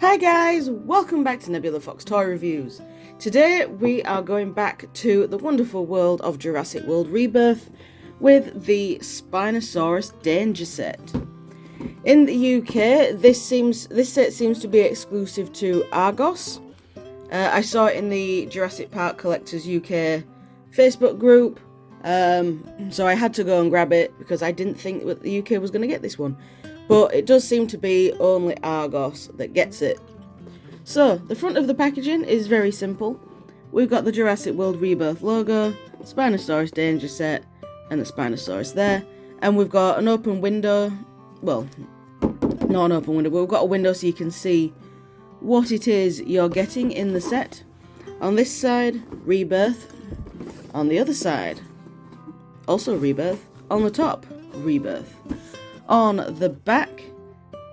Hi guys, welcome back to Nebula Fox Toy Reviews. Today we are going back to the wonderful world of Jurassic World Rebirth with the Spinosaurus Danger Set. In the UK, this set seems to be exclusive to Argos. I saw it in the Jurassic Park Collectors UK Facebook group, so I had to go and grab it because I didn't think that the UK was going to get this one. But it does seem to be only Argos that gets it. So, the front of the packaging is very simple. We've got the Jurassic World Rebirth logo, Spinosaurus Danger Set, and the Spinosaurus there. And we've got an open window, well, not an open window, but we've got a window so you can see what it is you're getting in the set. On this side, Rebirth. On the other side, also Rebirth. On the top, Rebirth. On the back,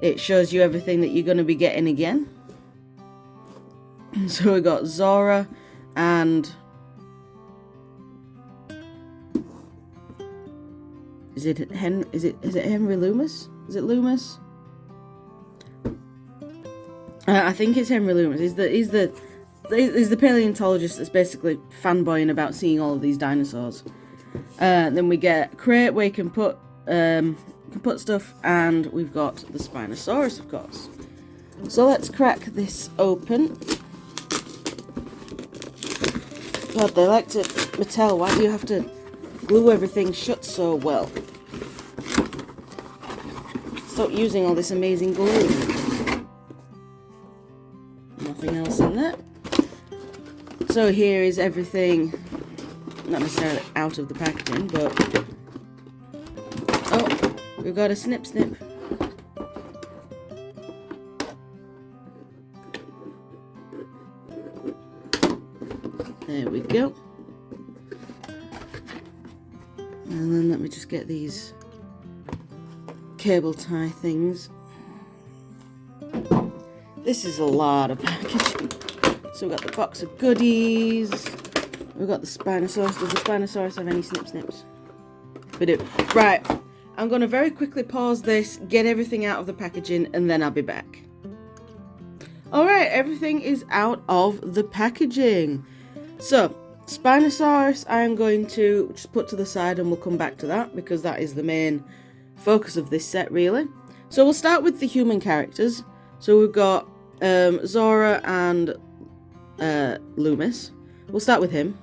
it shows you everything that you're going to be getting again. So we got Zora and is it Henry Loomis? Is it Loomis? I think it's Henry Loomis. He's the paleontologist that's basically fanboying about seeing all of these dinosaurs. Then we get a crate where you can put stuff, and we've got the Spinosaurus, of course. So let's crack this open. God, they like to... Mattel, why do you have to glue everything shut so well? Stop using all this amazing glue. Nothing else in there. So here is everything, not necessarily out of the packaging, but... Oh, we've got a snip. There we go. And then let me just get these cable tie things. This is a lot of packaging. So we've got the box of goodies. We've got the Spinosaurus. Does the Spinosaurus have any snips? We do. Right. I'm going to very quickly pause this, get everything out of the packaging, and then I'll be back. Alright, everything is out of the packaging. So, Spinosaurus I am going to just put to the side and we'll come back to that because that is the main focus of this set, really. So we'll start with the human characters. So we've got Zora and Loomis. We'll start with him.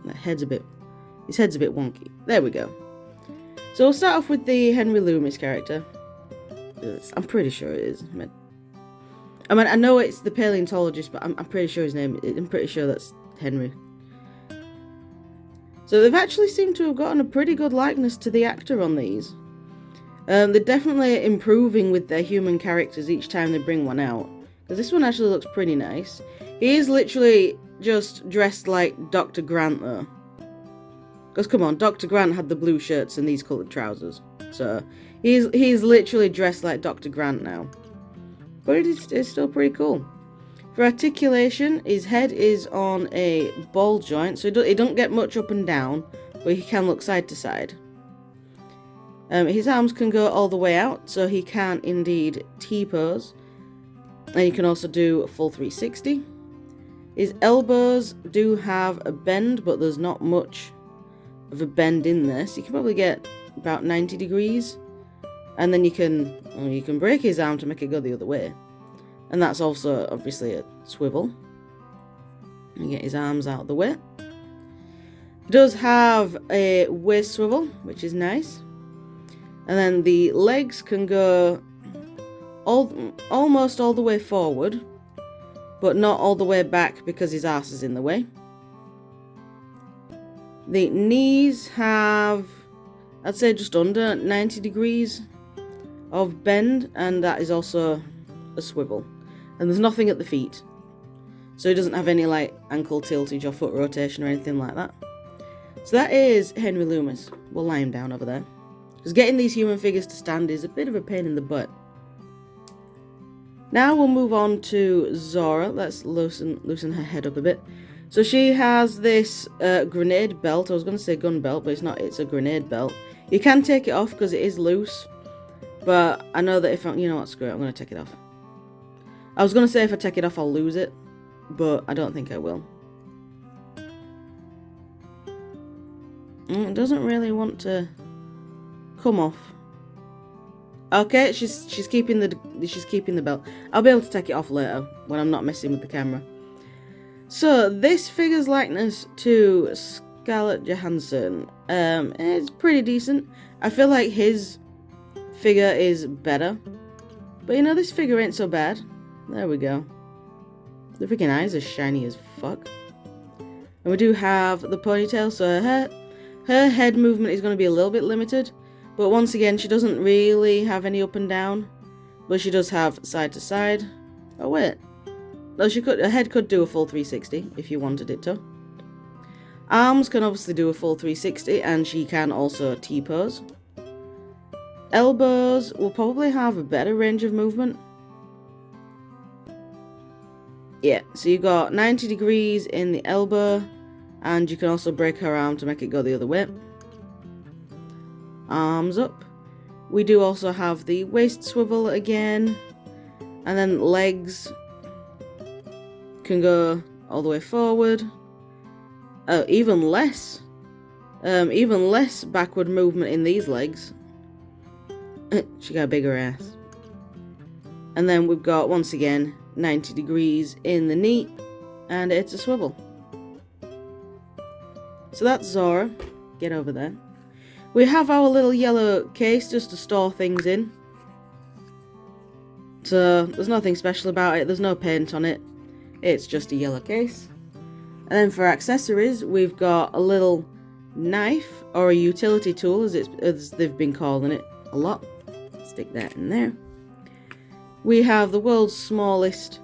His head's a bit wonky. There we go. So we'll start off with the Henry Loomis character. I'm pretty sure it is. I mean, I know it's the paleontologist, but I'm pretty sure I'm pretty sure that's Henry. So they've actually seemed to have gotten a pretty good likeness to the actor on these. They're definitely improving with their human characters each time they bring one out. Because this one actually looks pretty nice. He is literally just dressed like Dr. Grant, though. Because come on, Dr. Grant had the blue shirts and these coloured trousers. So, he's literally dressed like Dr. Grant now. But it's still pretty cool. For articulation, his head is on a ball joint. So, he don't get much up and down. But he can look side to side. His arms can go all the way out. So, he can indeed T-pose. And you can also do a full 360. His elbows do have a bend, but there's not much of a bend in this. You can probably get about 90 degrees, and then you can break his arm to make it go the other way, and that's also obviously a swivel. And get his arms out of the way. He does have a waist swivel, which is nice, and then the legs can go almost all the way forward, but not all the way back because his arse is in the way. The knees have, I'd say, just under 90 degrees of bend, and that is also a swivel. And there's nothing at the feet. So he doesn't have any like ankle tiltage or foot rotation or anything like that. So that is Henry Loomis. We'll lie him down over there. Because getting these human figures to stand is a bit of a pain in the butt. Now we'll move on to Zora. Let's loosen her head up a bit. So she has this grenade belt. I was going to say gun belt, but it's not. It's a grenade belt. You can take it off because it is loose. But I know that if I'm... You know what? Screw it. I'm going to take it off. I was going to say if I take it off I'll lose it, but I don't think I will. It doesn't really want to come off. Okay, she's keeping the belt. I'll be able to take it off later when I'm not messing with the camera. So this figure's likeness to Scarlett Johansson, it's pretty decent. I feel like his figure is better, but you know, this figure ain't so bad. There we go. The freaking eyes are shiny as fuck. And we do have the ponytail, so her head movement is going to be a little bit limited. But once again, she doesn't really have any up and down. But she does have side to side. Oh wait. No, her head could do a full 360 if you wanted it to. Arms can obviously do a full 360, and she can also T-pose. Elbows will probably have a better range of movement. Yeah, so you got 90 degrees in the elbow, and you can also break her arm to make it go the other way. Arms up. We do also have the waist swivel again, and then legs can go all the way forward. Oh, even less backward movement in these legs. She got a bigger ass. And then we've got, once again, 90 degrees in the knee, and it's a swivel. So that's Zora. Get over there. We have our little yellow case just to store things in. So there's nothing special about it. There's no paint on it. It's just a yellow case. And then for accessories, we've got a little knife, or a utility tool as they've been calling it a lot. Stick that in there. We have the world's smallest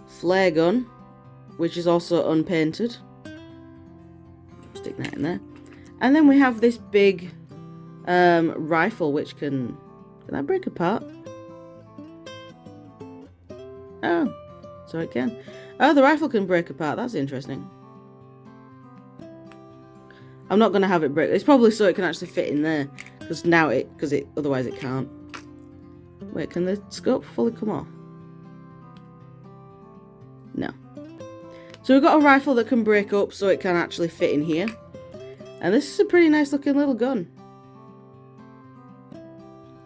flare gun, which is also unpainted. Stick that in there. And then we have this big rifle, which can that break apart? Oh, so it can. Oh, the rifle can break apart. That's interesting. I'm not going to have it break. It's probably so it can actually fit in there, because otherwise it can't. Wait, can the scope fully come off? No. So we've got a rifle that can break up so it can actually fit in here. And this is a pretty nice looking little gun.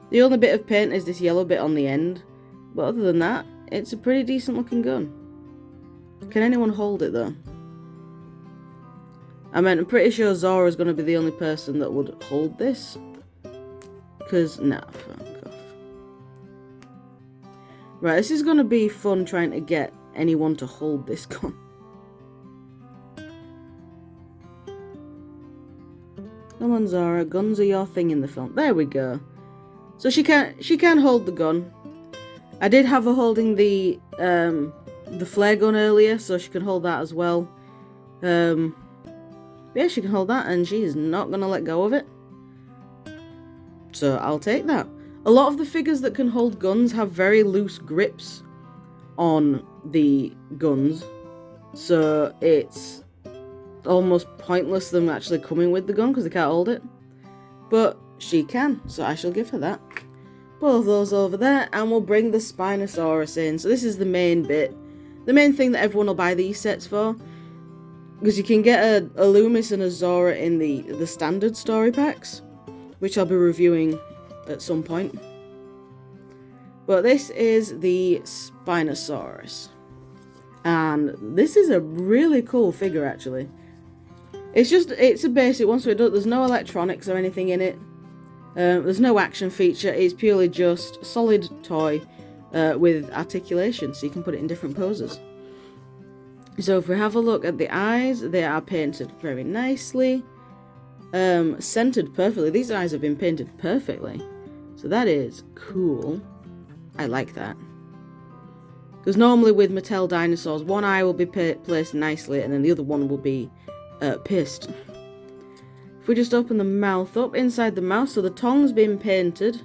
The only bit of paint is this yellow bit on the end. But other than that, it's a pretty decent looking gun. Can anyone hold it though? I mean, I'm pretty sure Zora's going to be the only person that would hold this. Because, nah, fuck off. Right, this is going to be fun trying to get anyone to hold this gun. Come on, Zora, guns are your thing in the film. There we go. So she can hold the gun. I did have her holding the flare gun earlier, so she can hold that as well. Yeah, she can hold that, and she's not going to let go of it. So I'll take that. A lot of the figures that can hold guns have very loose grips on the guns. So it's almost pointless them actually coming with the gun because they can't hold it. But she can, so I shall give her that. Both those over there, and we'll bring the Spinosaurus in. So this is the main bit. The main thing that everyone will buy these sets for. Because you can get a Loomis and a Zora in the standard story packs, which I'll be reviewing at some point. But this is the Spinosaurus. And this is a really cool figure, actually. It's a basic one, so there's no electronics or anything in it. There's no action feature. It's purely just solid toy with articulation, so you can put it in different poses. So if we have a look at the eyes, they are painted very nicely. Centered perfectly. These eyes have been painted perfectly. So that is cool. I like that. Because normally with Mattel dinosaurs, one eye will be placed nicely and then the other one will be pierced. If we just open the mouth up, inside the mouth, so the tongue's been painted.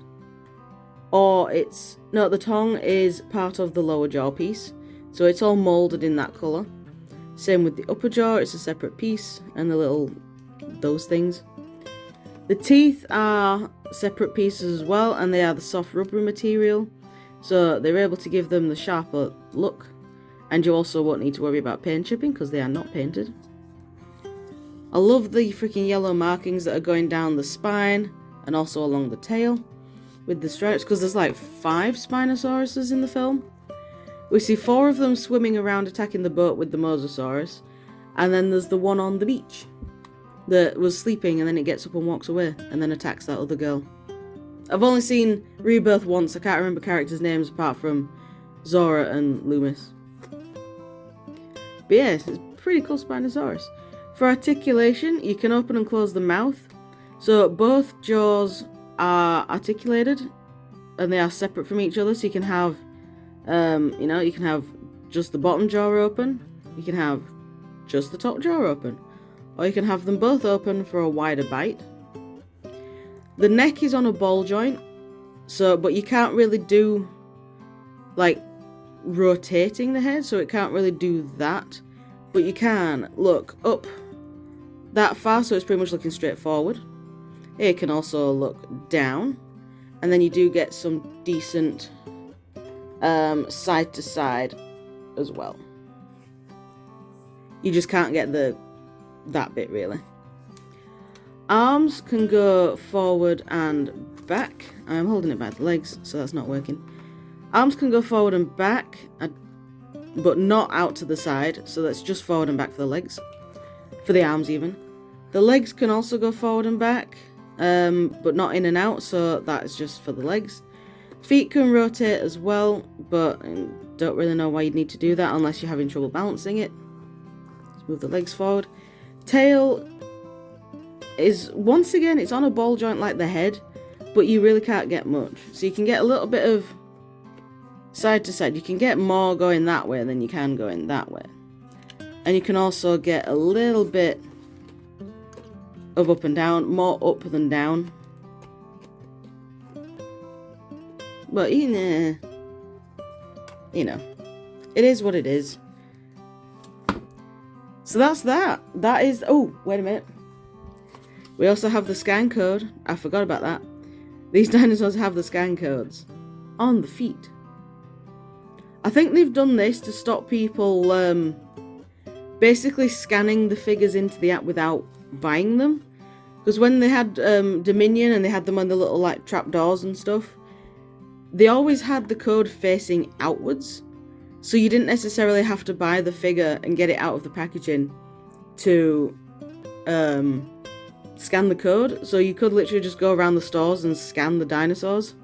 Or the tongue is part of the lower jaw piece. So it's all moulded in that colour. Same with the upper jaw, it's a separate piece, and those things. The teeth are separate pieces as well, and they are the soft rubbery material. So they're able to give them the sharper look. And you also won't need to worry about paint chipping because they are not painted. I love the freaking yellow markings that are going down the spine and also along the tail with the stripes, because there's like 5 Spinosauruses in the film. We see 4 of them swimming around attacking the boat with the Mosasaurus, and then there's the one on the beach that was sleeping and then it gets up and walks away and then attacks that other girl. I've only seen Rebirth once. I can't remember characters' names apart from Zora and Loomis. But yeah, it's a pretty cool Spinosaurus. For articulation, you can open and close the mouth. So both jaws are articulated and they are separate from each other. So you can have, you can have just the bottom jaw open. You can have just the top jaw open. Or you can have them both open for a wider bite. The neck is on a ball joint. But you can't really do, like, rotating the head. So it can't really do that. But you can look up that far, so it's pretty much looking straight forward. It can also look down, and then you do get some decent side to side as well. You just can't get that bit really. Arms can go forward and back. I'm holding it by the legs, so that's not working. Arms can go forward and back, but not out to the side, so that's just forward and back for the legs. For the arms even. The legs can also go forward and back, but not in and out, so that is just for the legs. Feet can rotate as well, but I don't really know why you'd need to do that unless you're having trouble balancing it. Let's move the legs forward. Tail is, once again, it's on a ball joint like the head, but you really can't get much. So you can get a little bit of side to side. You can get more going that way than you can going that way. And you can also get a little bit of up and down, more up than down. But you know, it is what it is. So that's that. That is, oh, wait a minute. We also have the scan code. I forgot about that. These dinosaurs have the scan codes on the feet. I think they've done this to stop people basically scanning the figures into the app without buying them. Because when they had Dominion and they had them on the little like trapdoors and stuff, they always had the code facing outwards. So you didn't necessarily have to buy the figure and get it out of the packaging to scan the code. So you could literally just go around the stores and scan the dinosaurs.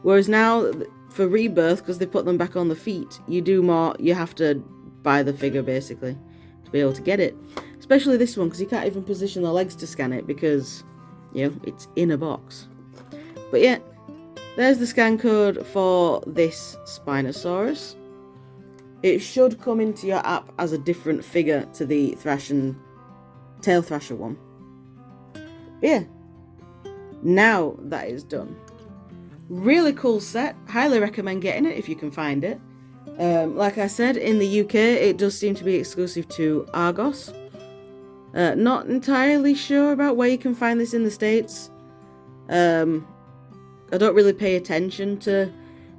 Whereas now, for Rebirth, because they put them back on the feet, you have to buy the figure basically to be able to get it. Especially this one, because you can't even position the legs to scan it because, it's in a box. But yeah, there's the scan code for this Spinosaurus. It should come into your app as a different figure to the Tail Thrasher one. But yeah, now that is done. Really cool set. Highly recommend getting it if you can find it. Like I said, in the UK, it does seem to be exclusive to Argos. Not entirely sure about where you can find this in the States. I don't really pay attention to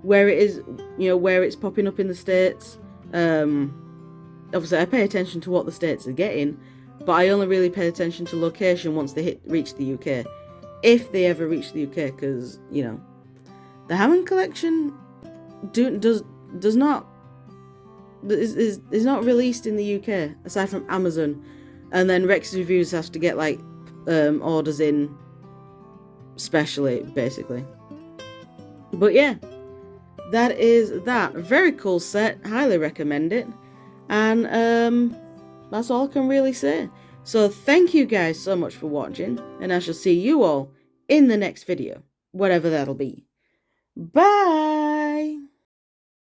where it is, where it's popping up in the States. Obviously, I pay attention to what the States are getting, but I only really pay attention to location once they reach the UK. If they ever reach the UK, because, the Hammond collection is not released in the UK aside from Amazon, and then Rex Reviews has to get like orders in specially, basically. But yeah, that is that. Very cool set. Highly recommend it. And that's all I can really say. So thank you guys so much for watching, and I shall see you all in the next video, whatever that'll be. Bye!